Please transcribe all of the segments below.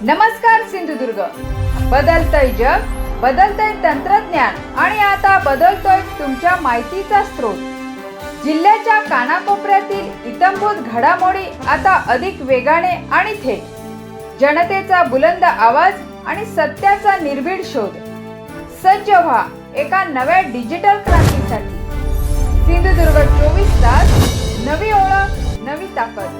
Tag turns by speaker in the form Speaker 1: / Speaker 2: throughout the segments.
Speaker 1: नमस्कार सिंधुदुर्ग. बदलतय जग, बदलतय तंत्रज्ञान आणि आता बदलतोय तुमच्या माहितीचा स्रोत. जिल्ह्याच्या कानाकोपऱ्यातील इत्थंभूत घडामोडी आता अधिक वेगाने आणि थेट. जनतेचा बुलंद आवाज आणि सत्याचा निर्भीड शोध. सज्ज व्हा एका नव्या डिजिटल क्रांतीसाठी. सिंधुदुर्ग 24 तास. नवी ओळख, नवी ताकद,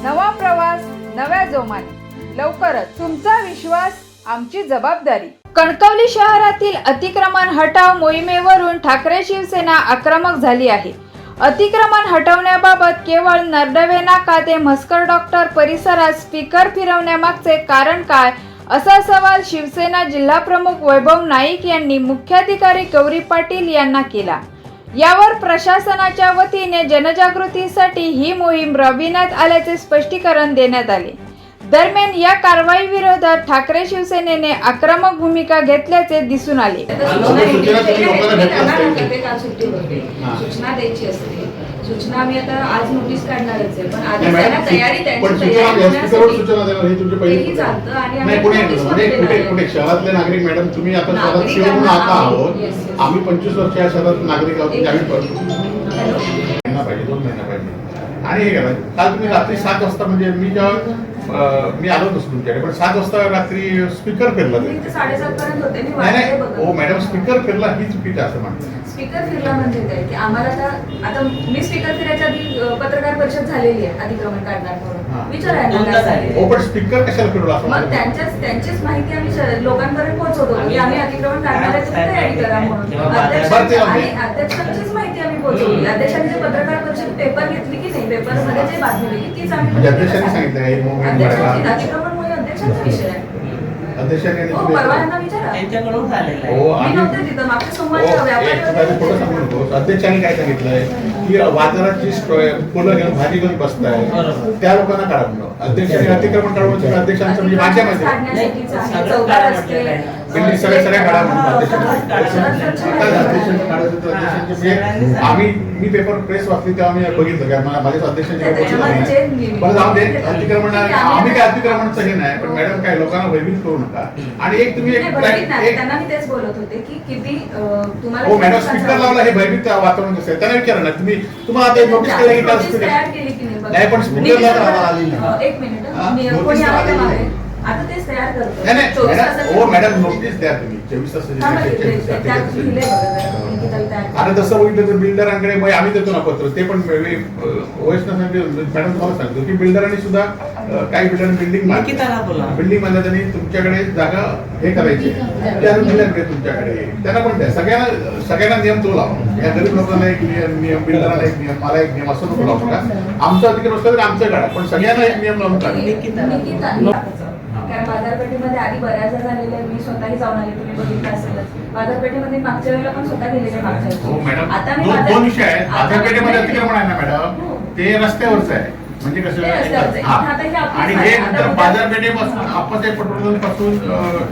Speaker 1: नवा प्रवास, नव्या जोमाने. लवकरच. तुमचा विश्वास, आमची जबाबदारी. कणकवली शहरातील अतिक्रमण हटाव मोहिमेवरून ठाकरे शिवसेना आक्रमक झाली आहे. अतिक्रमण हटवण्याबाबत केवळ नरडवे नाका ते म्हसकर डॉक्टर परिसरात स्पीकर फिरवण्यामागचे कारण काय, असा सवाल शिवसेना जिल्हाप्रमुख वैभव नाईक यांनी मुख्याधिकारी गौरी पाटील यांना केला. यावर प्रशासनाच्या वतीने जनजागृतीसाठी ही मोहीम राबविण्यात आल्याचे स्पष्टीकरण देण्यात आले. दरम्यान या कारवाई विरोधात ठाकरे शिवसेनेने आक्रमक भूमिका घेतल्याचे दिसून आले.
Speaker 2: सूचना द्यायची असते. सूचना आम्ही आता आज नोटीस काढणारच आहे, पण आधी त्यांना तयारी चालतं. आणि
Speaker 3: कुठे शहरातले नागरिक मॅडम तुम्ही आता शहरात शिवून आता आहोत. आम्ही 25 वर्ष या शहरात नागरिक आहोत. पाहिजे 2 महिना पाहिजे. आणि हे करा, काल तुम्ही रात्री 7 वाजता म्हणजे मी आलो नसतो तुमच्याकडे, पण 7 वाजता रात्री स्पीकर फिरला.
Speaker 2: 7:30 पर्यंत होते.
Speaker 3: नाही हो मॅडम, स्पीकर फिरला ही चुकीचं असं म्हणतात.
Speaker 2: स्पीकर फिरला म्हणजे काय की आम्हाला आता मी स्पीकर फिरायच्या आधी पत्रकार परिषद झालेली आहे अतिक्रमण काढणार म्हणून विचारायला.
Speaker 3: हो पण स्पीकर कशाला फिरवला असं
Speaker 2: मग त्यांचीच माहिती आम्ही लोकांपर्यंत पोहोचवतो की आम्ही अतिक्रमण काढणार आहे, तुम्ही तयारी करा म्हणून. अध्यक्षांचीच माहिती आम्ही पोहोचवली. अध्यक्षांनी जे पत्रकार परिषद पेपर घेतली की नाही, पेपर मध्ये जे बातमी दिली तीच आम्ही
Speaker 3: अध्यक्षांनी सांगितलं.
Speaker 2: अतिक्रमण म्हणजे अध्यक्षांचा विषय आहे.
Speaker 3: अध्यक्षांनी
Speaker 2: परवाना विचारा. मी नव्हते तिथं मागच्या सोमवारी.
Speaker 3: अध्यक्षांनी काय सांगितलंय की बाजारात जी फुलं घेऊन भाजी घेऊन बसताय त्या लोकांना काढा म्हणून. अध्यक्षांनी अतिक्रमण काढून अध्यक्षांचं म्हणजे माझ्या मध्ये बिल्डिंग सगळ्या काढा म्हणून मी पेपर प्रेस वाचली तेव्हा मी बघितलं की माझ्या अध्यक्षांनी मला जाऊ दे. अतिक्रमण आम्ही काय अतिक्रमणचं हे नाही, पण मॅडम काय लोकांना भयभीत करू नका. आणि एक तुम्ही
Speaker 2: त्यांना मी तेच बोलत होते की किती तुम्हाला
Speaker 3: हो मॅडम स्पीकर लावला हे भयभीत वातावरण कसं आहे त्यांना विचारा ना. तुम्हाला आता नोटीस केलं की नाही, पण स्पीकर लावला.
Speaker 2: एक मिनिट कोणी आलं आता तेच तयार करतो.
Speaker 3: हो मॅडम नोटीस द्या तुम्ही 24 तास. आता तसं बघितलं तर बिल्डरांकडे आम्ही देतो ना पत्र, ते पण मॅडम तुम्हाला सांगतो की बिल्डरांनी सुद्धा काही बिल्डिंग मध्ये त्यांनी तुमच्याकडे जागा हे करायची दिल्याकडे तुमच्याकडे त्यांना पण द्या. सगळ्यांना नियम तो लावा. या गरीब लोकांना एक नियम, बिल्डरांना एक नियम, मला एक नियम असं नको लावू का. आमचं अधिकार असलं तर आमचं काढा, पण सगळ्यांना एक नियम लावून काढा.
Speaker 2: कारण बाजारपेठेमध्ये आधी बऱ्याचदा झालेले मी स्वतःही जाऊन आले, तुम्ही बघितलं असेलच. बाजारपेठेमध्ये मागच्या वेळेला पण स्वतः गेलेले.
Speaker 3: आता दोन विषय आहेत. बाजारपेठेमध्ये अतिक्रमण आहे ना मॅडम, ते रस्त्यावरच आहे. म्हणजे कसं आणि हे नंतर बाजारपेठेपासून आपत्या पेट्रोल पासून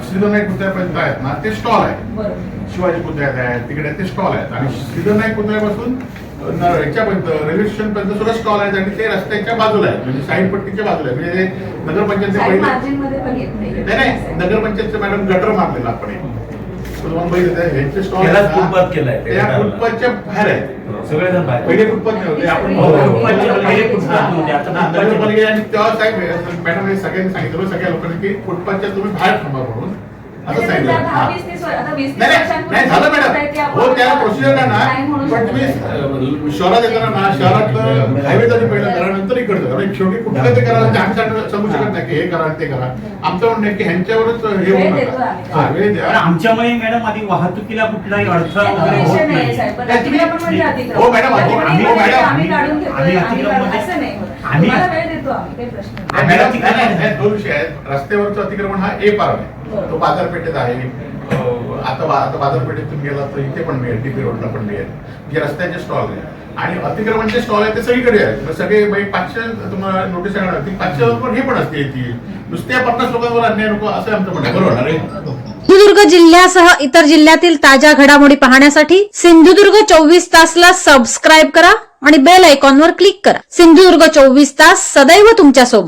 Speaker 3: श्रीधरनाईक पुतळ्यापर्यंत आहेत ना, ते स्टॉल आहे. शिवाजी पुतळ्यात आहे तिकडे ते स्टॉल आहेत. आणि श्रीधरनाईक पुतळ्यापासून याच्यापर्यंत रेल्वे स्टेशन पर्यंत सुद्धा स्टॉल आहेत. आणि ते रस्त्याच्या बाजूला आहे, म्हणजे साईड पट्टीच्या बाजूला आहे. म्हणजे नगरपंचायतचे पहिले नाही नगरपंचायतचं मॅडम गटर मारलेला आपण तुम्हाला बघितलं स्टॉल फुटपाथच्या बाहेर आहे. सगळेजण पहिले फुटपाथ नव्हते आपण आणि तेव्हा साहेब मॅडम सगळ्यांनी सांगितलं सगळ्या लोकांनी की फुटपाथच्या तुम्ही बाहेर थांबा म्हणून असं सांगितलं. नाही झालं मॅडम हो त्या प्रोसिजर ना. पण तुम्ही शहरात येताना ना शहरात हायवे तरी पहिलं करा नंतर इकडचं करा. शेवटी कुठलं ते करा आम्ही सांगू शकत नाही की हे करा ते करा. आमचं म्हणणं आहे की ह्यांच्यावरच हे होऊ नका. वेळ द्या.
Speaker 4: आमच्यामुळे मॅडम आधी वाहतुकीला कुठलाही अडथळा वगैरे होत नाही.
Speaker 3: हो मॅडम दोन विषय आहेत. रस्त्यावरचं अतिक्रमण हा ए पार आहे, तो बाजारपेठेत आहे. आता बाजारपेठेत तुम्ही गेला तर इथे पण मिळेल, टीपी रोडला पण मिळेल, जे रस्त्याचे स्टॉल आहे. आणि अतिक्रमणचे स्टॉल आहे ते सगळीकडे आहेत. सगळे 500 तुम्हाला नोटीस येणार 500 हे पण असते. नुसत्या 50 लोकांवर अन्याय नको असं आमचं म्हणणं बरोबर.
Speaker 5: सिंधुदुर्ग जिल्ह्यासह इतर जिल्ह्यातील ताज्या घडामोडी पाहण्यासाठी सिंधुदुर्ग 24 तासला सबस्क्राईब करा आणि बेल आयकॉनवर क्लिक करा. सिंधुदुर्ग 24 तास सदैव तुमच्या सोबत.